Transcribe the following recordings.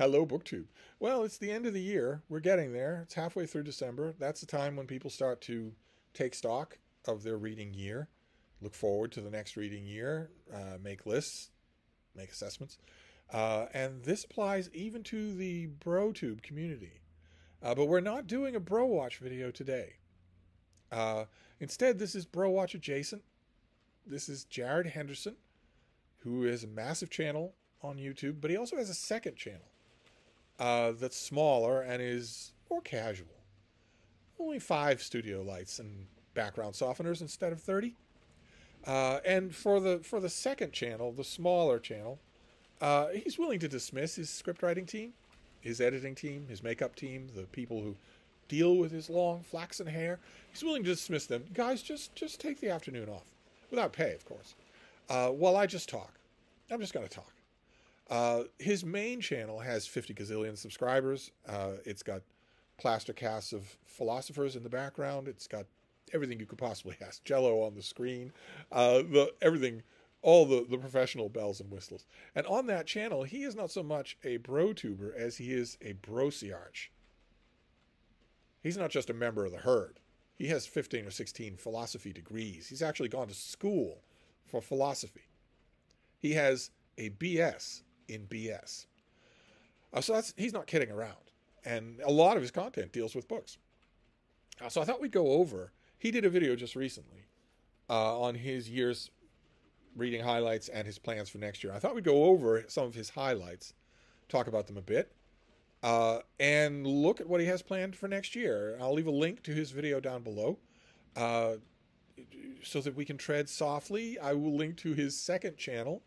Hello, BookTube. Well, it's the end of the year. We're getting there. It's halfway through December. That's the time when people start to take stock of their reading year, look forward to the next reading year, make lists, make assessments. And this applies even to the BroTube community. But we're not doing a Bro Watch video today. Instead, this is Bro Watch adjacent. This is Jared Henderson, who has a massive channel on YouTube, but he also has a second channel that's smaller and is more casual. Only 5 studio lights and background softeners instead of 30. And for the second channel, the smaller channel, he's willing to dismiss his script writing team, his editing team, his makeup team, the people who deal with his long flaxen hair. He's willing to dismiss them. Guys, just take the afternoon off. Without pay, of course. While I just talk. I'm just going to talk. His main channel has 50 gazillion subscribers. It's got plaster casts of philosophers in the background. It's got everything you could possibly ask. Jello on the screen. Everything, all the professional bells and whistles. And on that channel, he is not so much a bro-tuber as he is a brociarch. He's not just a member of the herd. He has 15 or 16 philosophy degrees. He's actually gone to school for philosophy. He has a BS in BS. So he's not kidding around. And a lot of his content deals with books. So I thought we'd go over. He did a video just recently on his year's reading highlights and his plans for next year. I thought we'd go over some of his highlights, talk about them a bit, and look at what he has planned for next year. I'll leave a link to his video down below so that we can tread softly. I will link to his second channel.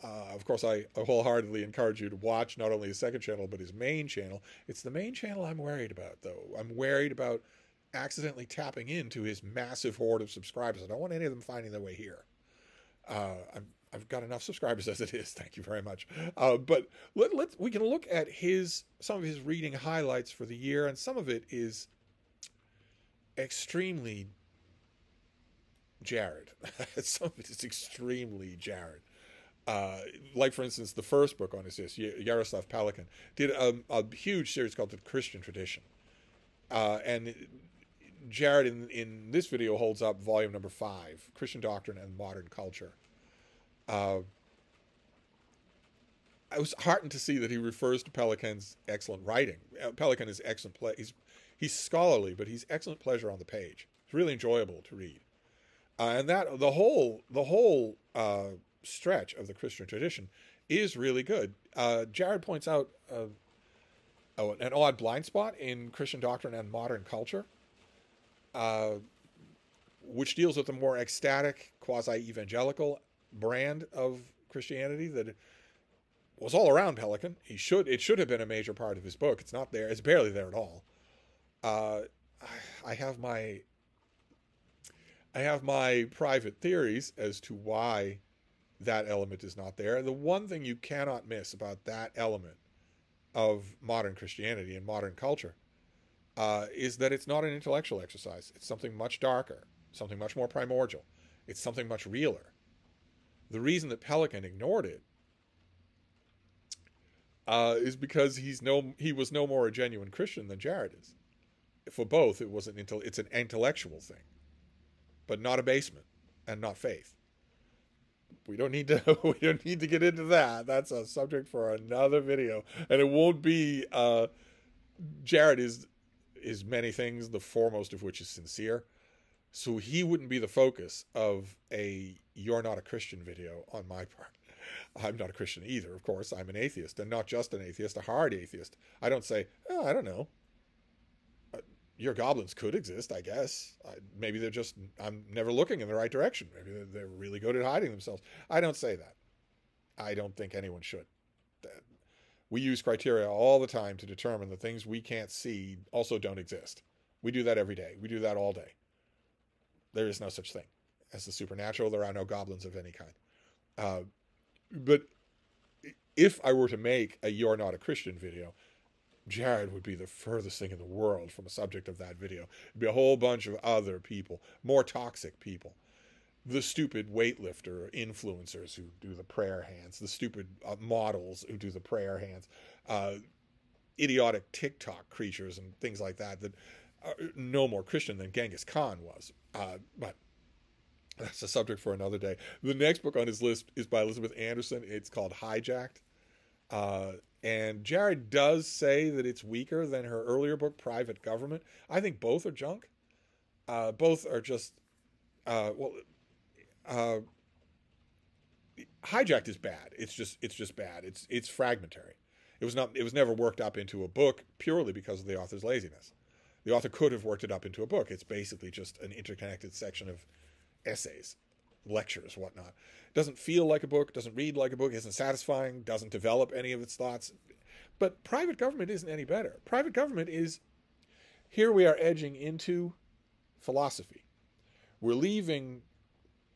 Of course, I wholeheartedly encourage you to watch not only his second channel, but his main channel. It's the main channel I'm worried about, though. I'm worried about accidentally tapping into his massive horde of subscribers. I don't want any of them finding their way here. I've got enough subscribers as it is. Thank you very much. But we can look at some of his reading highlights for the year, and some of it is extremely Jared. Some of it is extremely Jared. Like, for instance, the first book on his list, Yaroslav Pelikan, did a huge series called The Christian Tradition. And Jared, in this video, holds up volume number 5, Christian Doctrine and Modern Culture. I was heartened to see that he refers to Pelikan's excellent writing. Pelikan is excellent. He's scholarly, but he's excellent pleasure on the page. It's really enjoyable to read. And that the whole stretch of the Christian Tradition is really good. Jared points out an odd blind spot in Christian Doctrine and Modern Culture, which deals with the more ecstatic, quasi-evangelical brand of Christianity that was all around Pelikan. It should have been a major part of his book. It's not there. It's barely there at all. I have my private theories as to why that element is not there. The one thing you cannot miss about that element of modern Christianity and modern culture is that it's not an intellectual exercise. It's something much darker, something much more primordial. It's something much realer. The reason that Pelikan ignored it is because he was no more a genuine Christian than Jared is. For both, it's an intellectual thing, but not abasement and not faith. We don't need to get into that. That's a subject for another video, and it won't be. Jared is many things, the foremost of which is sincere. So he wouldn't be the focus of a "You're not a Christian" video on my part. I'm not a Christian either, of course. I'm an atheist, and not just an atheist, a hard atheist. I don't say, oh, I don't know. Your goblins could exist, I guess. Maybe I'm never looking in the right direction. Maybe they're really good at hiding themselves. I don't say that. I don't think anyone should. We use criteria all the time to determine the things we can't see also don't exist. We do that every day. We do that all day. There is no such thing as the supernatural. There are no goblins of any kind. But if I were to make a "You're Not a Christian" video, Jared would be the furthest thing in the world from a subject of that video. It'd be a whole bunch of other people, more toxic people. the stupid weightlifter influencers who do the prayer hands, the stupid models who do the prayer hands, idiotic TikTok creatures and things like that that are no more Christian than Genghis Khan was. But that's a subject for another day. The next book on his list is by Elizabeth Anderson. It's called Hijacked. And Jared does say that it's weaker than her earlier book, Private Government. I think both are junk. Both are just, Hijacked is bad. It's just bad. It's fragmentary. It was never worked up into a book purely because of the author's laziness. The author could have worked it up into a book. It's basically just an interconnected section of essays, lectures, whatnot. It doesn't feel like a book, doesn't read like a book, isn't satisfying, doesn't develop any of its thoughts. But Private Government isn't any better. Private Government is, here we are edging into philosophy. We're leaving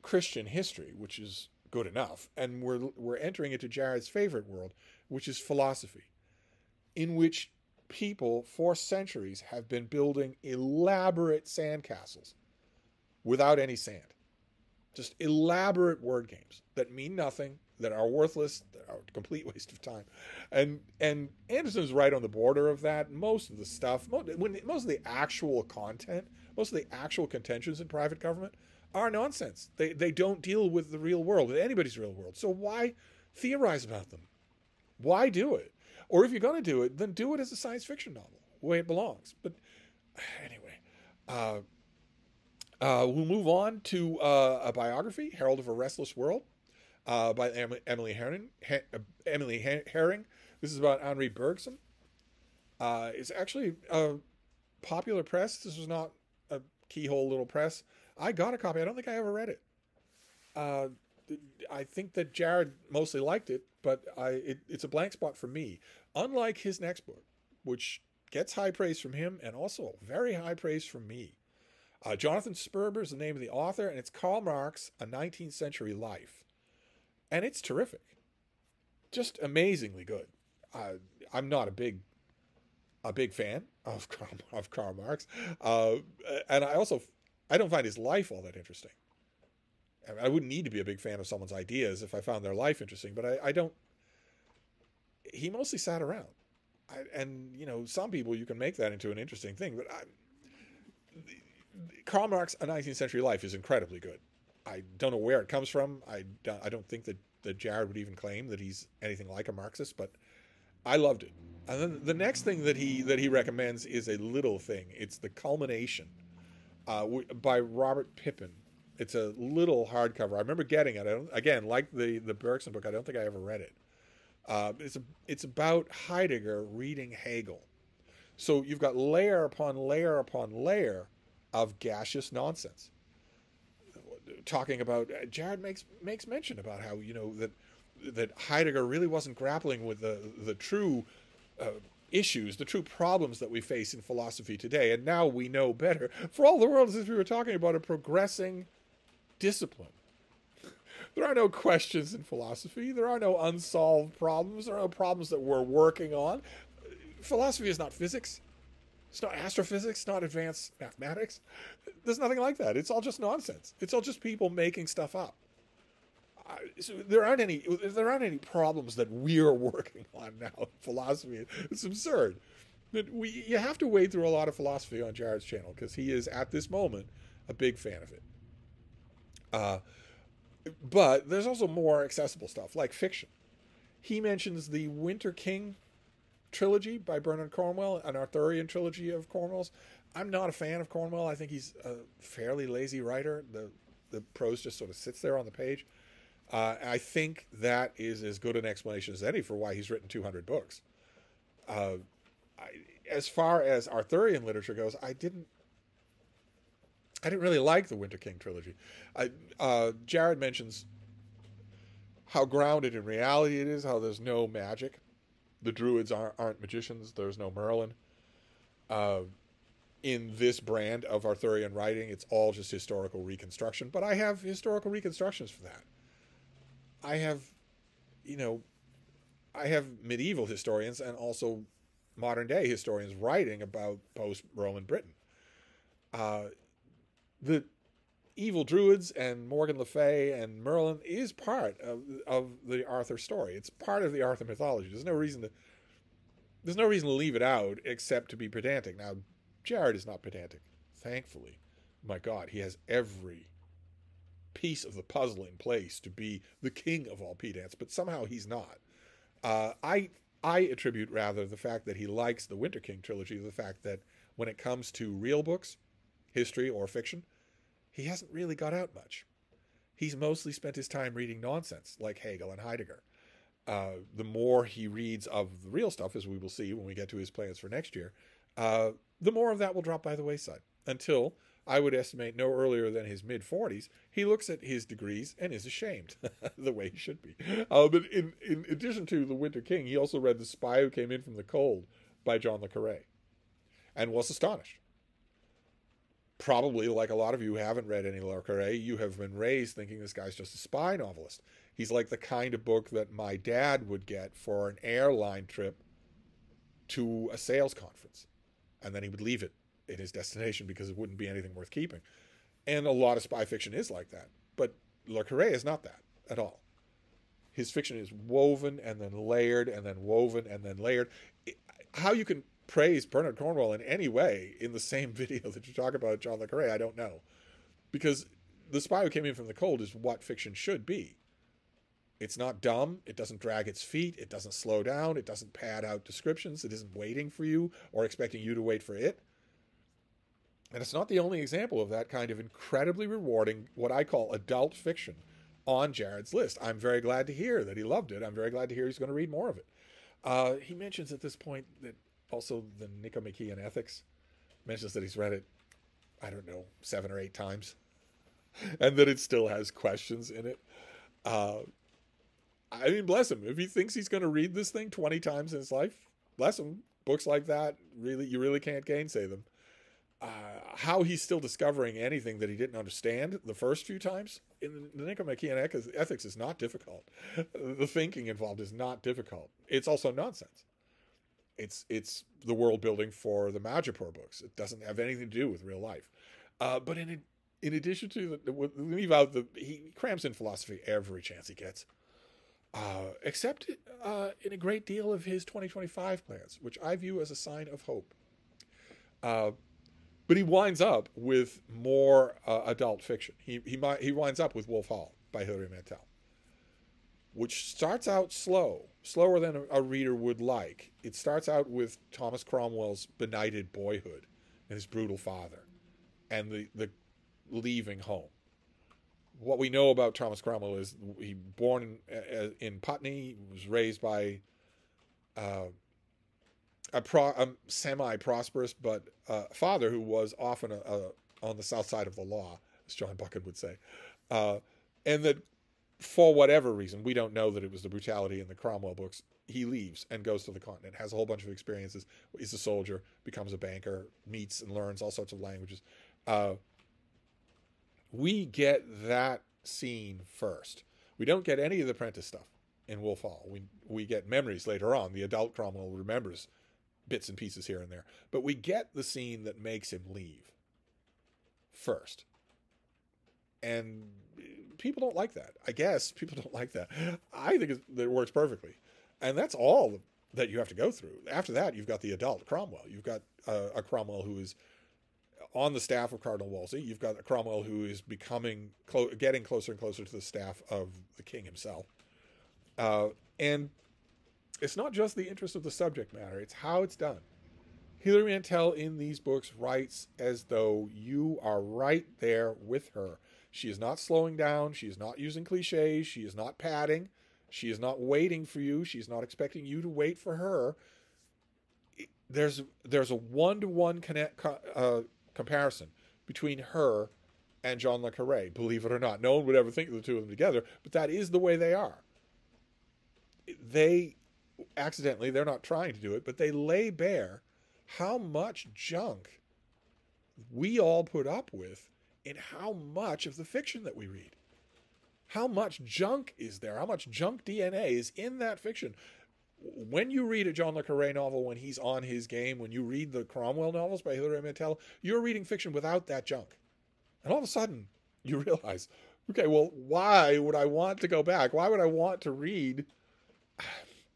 Christian history, which is good enough, and we're entering into Jared's favorite world, which is philosophy, in which people for centuries have been building elaborate sandcastles without any sand. Just elaborate word games that mean nothing, that are worthless, that are a complete waste of time. And Anderson's right on the border of that. Most of the stuff, most of the actual content, most of the actual contentions in Private Government are nonsense. They don't deal with the real world, with anybody's real world. So why theorize about them? Why do it? Or if you're going to do it, then do it as a science fiction novel, the way it belongs. But anyway, we'll move on to a biography, Herald of a Restless World, by Emily Herring. This is about Henri Bergson. It's actually a popular press. This was not a keyhole little press. I got a copy. I don't think I ever read it. I think that Jared mostly liked it, but it's a blank spot for me. Unlike his next book, which gets high praise from him and also very high praise from me. Jonathan Sperber is the name of the author, and it's Karl Marx, A 19th Century Life. And it's terrific. Just amazingly good. I'm not a big fan of Karl Marx. And I don't find his life all that interesting. I wouldn't need to be a big fan of someone's ideas if I found their life interesting, but I don't. He mostly sat around. And, some people, you can make that into an interesting thing, but Karl Marx, A 19th Century Life is incredibly good. I don't know where it comes from. I don't think that Jared would even claim that he's anything like a Marxist, but I loved it. And then the next thing that he recommends is a little thing. It's The Culmination by Robert Pippin. It's a little hardcover. I remember getting it. Again, like the Bergson book, I don't think I ever read it. It's about Heidegger reading Hegel. So you've got layer upon layer upon layer of gaseous nonsense. Talking about, Jared makes mention about how that Heidegger really wasn't grappling with the true issues, the true problems that we face in philosophy today, and now we know better. For all the world, as if we were talking about a progressing discipline. There are no questions in philosophy. There are no unsolved problems. There are no problems that we're working on. Philosophy is not physics. It's not astrophysics. It's not advanced mathematics. There's nothing like that. It's all just nonsense. It's all just people making stuff up. So there aren't any problems that we're working on now in philosophy. It's absurd. You have to wade through a lot of philosophy on Jared's channel because he is, at this moment, a big fan of it. But there's also more accessible stuff, like fiction. He mentions the Winter King trilogy by Bernard Cornwell, an Arthurian trilogy of Cornwell's. I'm not a fan of Cornwell. I think he's a fairly lazy writer. The prose just sort of sits there on the page. I think that is as good an explanation as any for why he's written 200 books. As far as Arthurian literature goes, I didn't really like the Winter King trilogy. Jared mentions how grounded in reality it is, how there's no magic. The Druids aren't magicians. There's no Merlin. In this brand of Arthurian writing, it's all just historical reconstruction. But I have historical reconstructions for that. I have medieval historians and also modern day historians writing about post-Roman Britain. evil druids and Morgan Le Fay and Merlin is part of the Arthur story. It's part of the Arthur mythology. There's no reason to leave it out except to be pedantic. Now, Jared is not pedantic, thankfully. My God, he has every piece of the puzzle in place to be the king of all pedants, but somehow he's not. I attribute rather the fact that he likes the Winter King trilogy to the fact that when it comes to real books, history or fiction, he hasn't really got out much. He's mostly spent his time reading nonsense like Hegel and Heidegger. The more he reads of the real stuff, as we will see when we get to his plans for next year, the more of that will drop by the wayside until, I would estimate no earlier than his mid-40s, he looks at his degrees and is ashamed, the way he should be. But in addition to The Winter King, he also read The Spy Who Came In From the Cold by John le Carré and was astonished. Probably, like a lot of you who haven't read any le Carré, you have been raised thinking this guy's just a spy novelist. He's like the kind of book that my dad would get for an airline trip to a sales conference. And then he would leave it in his destination because it wouldn't be anything worth keeping. And a lot of spy fiction is like that. But le Carré is not that at all. His fiction is woven and then layered and then woven and then layered. How you can praise Bernard Cornwell in any way in the same video that you talk about John le Carré, I don't know. Because The Spy Who Came In From the Cold is what fiction should be. It's not dumb. It doesn't drag its feet. It doesn't slow down. It doesn't pad out descriptions. It isn't waiting for you or expecting you to wait for it. And it's not the only example of that kind of incredibly rewarding, what I call adult fiction, on Jared's list. I'm very glad to hear that he loved it. I'm very glad to hear he's going to read more of it. He mentions at this point that also the Nicomachean Ethics mentions that he's read it, I don't know, 7 or 8 times, and that it still has questions in it. I mean, bless him. If he thinks he's going to read this thing 20 times in his life, bless him. Books like that, really, you really can't gainsay them. How he's still discovering anything that he didn't understand the first few times in the Nicomachean Ethics is not difficult. The thinking involved is not difficult. It's also nonsense. It's the world building for the Madripoor books. It doesn't have anything to do with real life. But in addition to leave out he crams in philosophy every chance he gets, except in a great deal of his 2025 plans, which I view as a sign of hope. But he winds up with more adult fiction. He winds up with Wolf Hall by Hilary Mantel, which starts out slower than a reader would like. It starts out with Thomas Cromwell's benighted boyhood and his brutal father and the leaving home. What we know about Thomas Cromwell is he born in Putney, was raised by a semi-prosperous but father who was often on the south side of the law, as John Buchan would say. And that for whatever reason, we don't know that it was the brutality in the Cromwell books, he leaves and goes to the continent, has a whole bunch of experiences, is a soldier, becomes a banker, meets and learns all sorts of languages. We get that scene first. We don't get any of the Prentice stuff in Wolf Hall. We get memories later on. The adult Cromwell remembers bits and pieces here and there. But we get the scene that makes him leave first. And people don't like that. I guess people don't like that. I think it works perfectly. And that's all that you have to go through. After that, you've got the adult Cromwell. You've got a Cromwell who is on the staff of Cardinal Wolsey. You've got a Cromwell who is getting closer and closer to the staff of the king himself. And it's not just the interest of the subject matter, it's how it's done. Hilary Mantel in these books writes as though you are right there with her. She is not slowing down. She is not using cliches. She is not padding. She is not waiting for you. She is not expecting you to wait for her. There's a one-to-one comparison between her and John le Carré, believe it or not. No one would ever think of the two of them together, but that is the way they are. They accidentally, they're not trying to do it, but they lay bare how much junk we all put up with in how much of the fiction that we read. How much junk is there? How much junk DNA is in that fiction? When you read a John le Carré novel when he's on his game, when you read the Cromwell novels by Hilary Mantel, you're reading fiction without that junk. And all of a sudden, you realize, okay, well, why would I want to go back? Why would I want to read?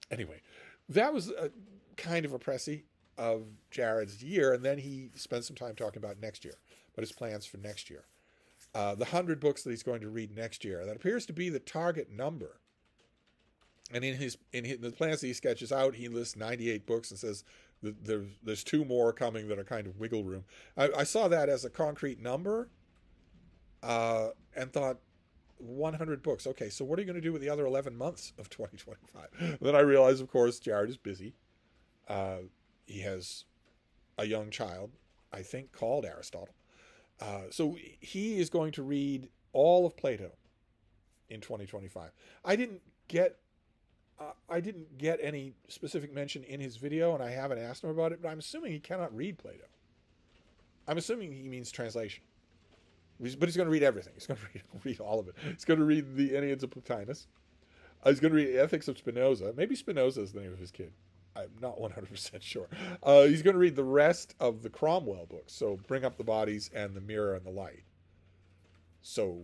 Anyway, that was a kind of a pressy of Jared's year, and then he spent some time talking about next year, but his plans for next year. The 100 books that he's going to read next year. That appears to be the target number. And in the plans that he sketches out, he lists 98 books and says there's 2 more coming that are kind of wiggle room. I saw that as a concrete number, and thought 100 books. Okay, so what are you going to do with the other 11 months of 2025? Then I realized, of course, Jared is busy. He has a young child, I think, called Aristotle. So he is going to read all of Plato in 2025. I didn't get any specific mention in his video, and I haven't asked him about it, but I'm assuming he cannot read Plato. I'm assuming he means translation. But he's going to read everything. He's going to read all of it. He's going to read the Enneads of Plotinus. He's going to read Ethics of Spinoza. Maybe Spinoza is the name of his kid. I'm not 100% sure. He's going to read the rest of the Cromwell books. So Bring Up the Bodies and The Mirror and the Light. So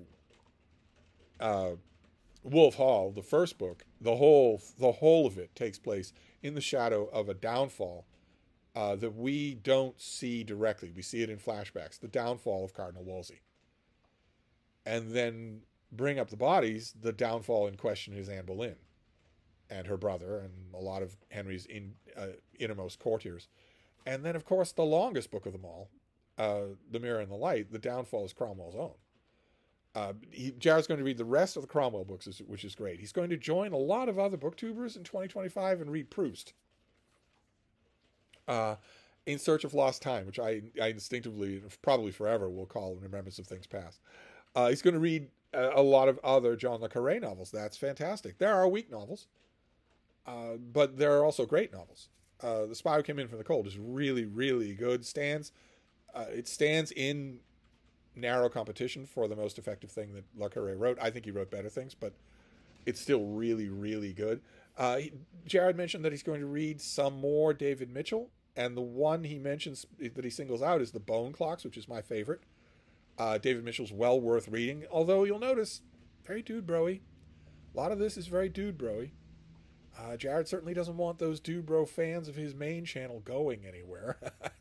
Wolf Hall, the first book, the whole of it takes place in the shadow of a downfall that we don't see directly. We see it in flashbacks. The downfall of Cardinal Wolsey. And then Bring Up the Bodies, the downfall in question is Anne Boleyn and her brother and a lot of Henry's innermost courtiers. And then, of course, the longest book of them all, The Mirror and the Light, the downfall is Cromwell's own. Jared's going to read the rest of the Cromwell books, which is great. He's going to join a lot of other booktubers in 2025 and read Proust. In Search of Lost Time, which I instinctively, probably forever, will call In Remembrance of Things Past. He's going to read a lot of other John le Carré novels. That's fantastic. There are weak novels, but there are also great novels. The Spy Who Came In From the Cold is really, really good. It stands in narrow competition for the most effective thing that le Carré wrote. I think he wrote better things, but it's still really, really good. Jared mentioned that he's going to read some more David Mitchell, and the one he mentions that he singles out is The Bone Clocks, which is my favorite. David Mitchell's well worth reading, although you'll notice, very dude bro-y. A lot of this is very dude bro-y. Jared certainly doesn't want those dude bro fans of his main channel going anywhere.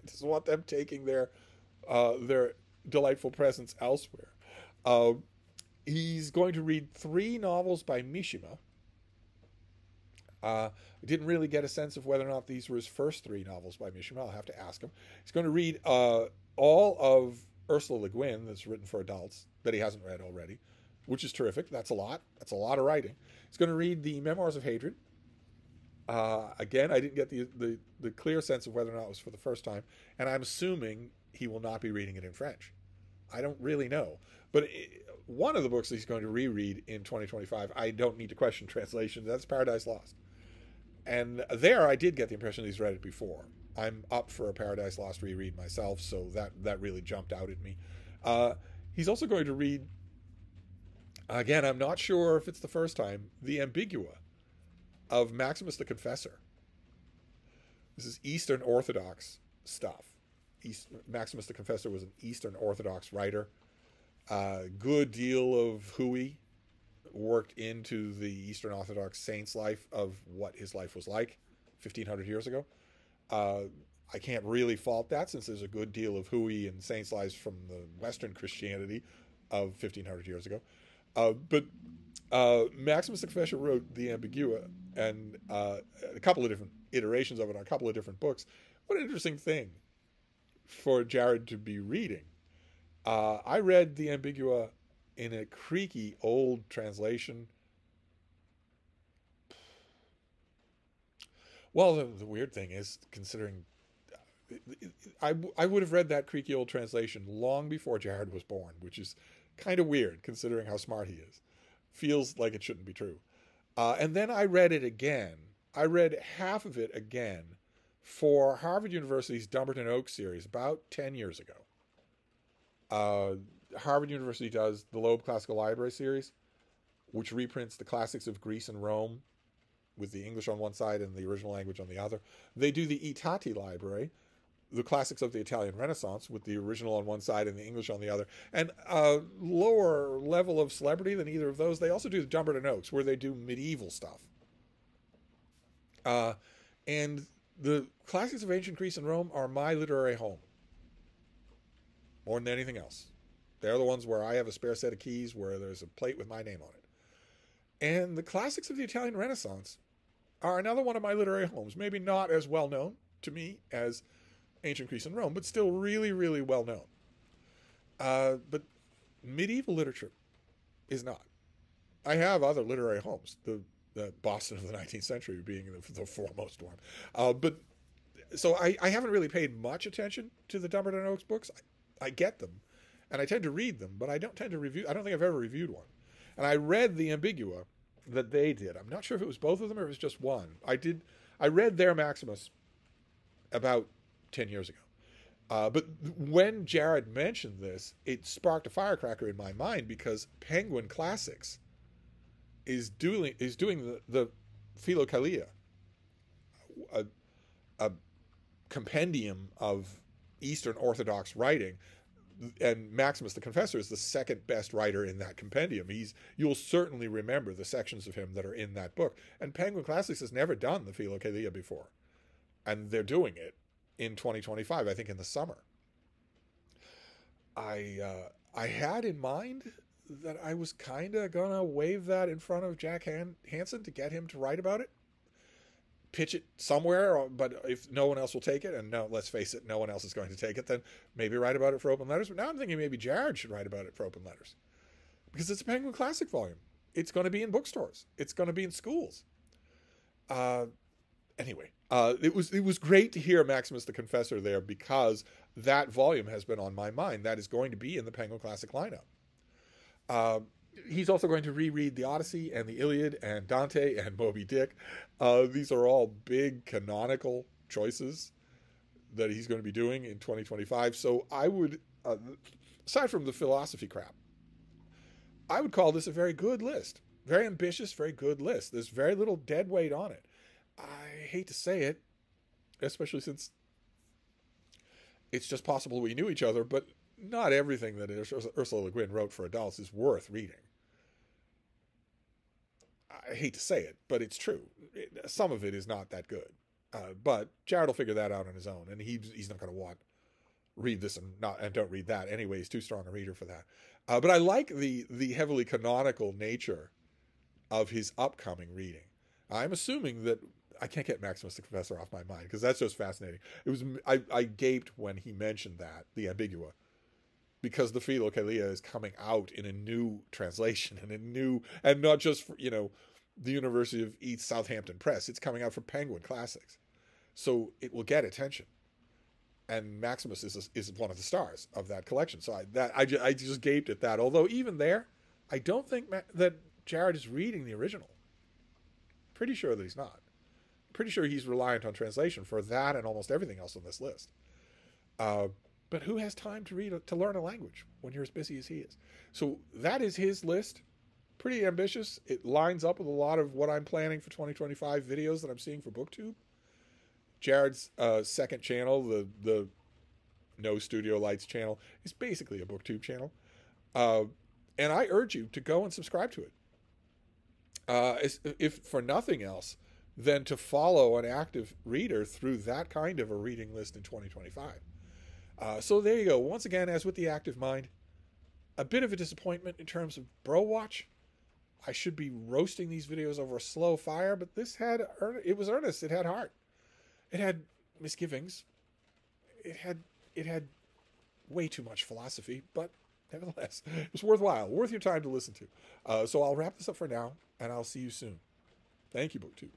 Doesn't want them taking their delightful presence elsewhere. He's going to read 3 novels by Mishima. I didn't really get a sense of whether or not these were his first 3 novels by Mishima. I'll have to ask him. He's going to read all of Ursula Le Guin that's written for adults that he hasn't read already, which is terrific. That's a lot. That's a lot of writing. He's going to read the Memoirs of Hadrian. Again, I didn't get the clear sense of whether or not it was for the first time, and I'm assuming he will not be reading it in French. I don't really know. But one of the books that he's going to reread in 2025, I don't need to question translation. That's Paradise Lost. And there I did get the impression that he's read it before. I'm up for a Paradise Lost reread myself, so that really jumped out at me. He's also going to read, again, I'm not sure if it's the first time, the Ambigua of Maximus the Confessor. This is Eastern Orthodox stuff. Maximus the Confessor was an Eastern Orthodox writer. Good deal of hooey worked into the Eastern Orthodox saint's life of what his life was like 1,500 years ago. I can't really fault that, since there's a good deal of hooey and saints' lives from the Western Christianity of 1,500 years ago. But Maximus the Confessor wrote The Ambigua, and a couple of different iterations of it on a couple of different books. What an interesting thing for Jared to be reading. I read The Ambigua in a creaky old translation. Well, the weird thing is, considering I would have read that creaky old translation long before Jared was born, which is kind of weird considering how smart he is. Feels like it shouldn't be true. And then I read it again. I read half of it again for Harvard University's Dumbarton Oaks series about 10 years ago. Harvard University does the Loeb Classical Library series, which reprints the classics of Greece and Rome with the English on one side and the original language on the other. They do the Itati Library, the classics of the Italian Renaissance, with the original on one side and the English on the other, and a lower level of celebrity than either of those. They also do the Dumbarton Oaks, where they do medieval stuff. And the classics of ancient Greece and Rome are my literary home, more than anything else. They're the ones where I have a spare set of keys, where there's a plate with my name on it. And the classics of the Italian Renaissance are another one of my literary homes. Maybe not as well known to me as ancient Greece and Rome, but still really, really well known. But medieval literature is not. I have other literary homes, the Boston of the 19th century being the foremost one. So I haven't really paid much attention to the Dumbarton Oaks books. I get them, and I tend to read them, but I don't tend to review. I don't think I've ever reviewed one. And I read the Ambigua that they did. I'm not sure if it was both of them or if it was just one. I read their Maximus about 10 years ago. But when Jared mentioned this, it sparked a firecracker in my mind, because Penguin Classics is doing the Philokalia, a compendium of Eastern Orthodox writing, and Maximus the Confessor is the second best writer in that compendium. You'll certainly remember the sections of him that are in that book. And Penguin Classics has never done the Philokalia before, and they're doing it in 2025, I think, in the summer. I had in mind that I was kind of gonna wave that in front of Jack Hansen to get him to write about it, pitch it somewhere, but if no one else will take it, and no, let's face it, no one else is going to take it, then maybe write about it for Open Letters. But now I'm thinking maybe Jared should write about it for Open Letters, because it's a Penguin Classic volume. It's going to be in bookstores. It's going to be in schools. Anyway, it was great to hear Maximus the Confessor there, because that volume has been on my mind. That is going to be in the Penguin Classic lineup. He's also going to reread the Odyssey and the Iliad and Dante and Moby Dick. These are all big canonical choices that he's going to be doing in 2025. So I would, aside from the philosophy crap, I would call this a very good list. Very ambitious, very good list. There's very little dead weight on it. I hate to say it, especially since it's just possible we knew each other, but not everything that Ursula Le Guin wrote for adults is worth reading. I hate to say it, but it's true. Some of it is not that good. But Jared will figure that out on his own, and he's not going to read this and don't read that anyway. He's too strong a reader for that. But I like the heavily canonical nature of his upcoming reading. I'm assuming that I can't get Maximus the Confessor off my mind, because that's just fascinating. I gaped when he mentioned that, the Ambigua, because the Philokalia is coming out in a new translation and not just for, the University of East Southampton Press. It's coming out from Penguin Classics, so it will get attention. And Maximus is one of the stars of that collection. So I just gaped at that. Although even there, I don't think that Jared is reading the original. Pretty sure that he's not. Pretty sure he's reliant on translation for that and almost everything else on this list. But who has time to learn a language when you're as busy as he is? So that is his list. Pretty ambitious. It lines up with a lot of what I'm planning for 2025 videos that I'm seeing for BookTube. Jared's second channel, the No Studio Lights channel, is basically a BookTube channel. And I urge you to go and subscribe to it. If for nothing else, than to follow an active reader through that kind of a reading list in 2025. So there you go. Once again, as with the Active Mind, a bit of a disappointment in terms of Bro Watch. I should be roasting these videos over a slow fire, but it was earnest. It had heart. It had misgivings. It had way too much philosophy, but nevertheless, it was worthwhile, worth your time to listen to. So I'll wrap this up for now, and I'll see you soon. Thank you, BookTube.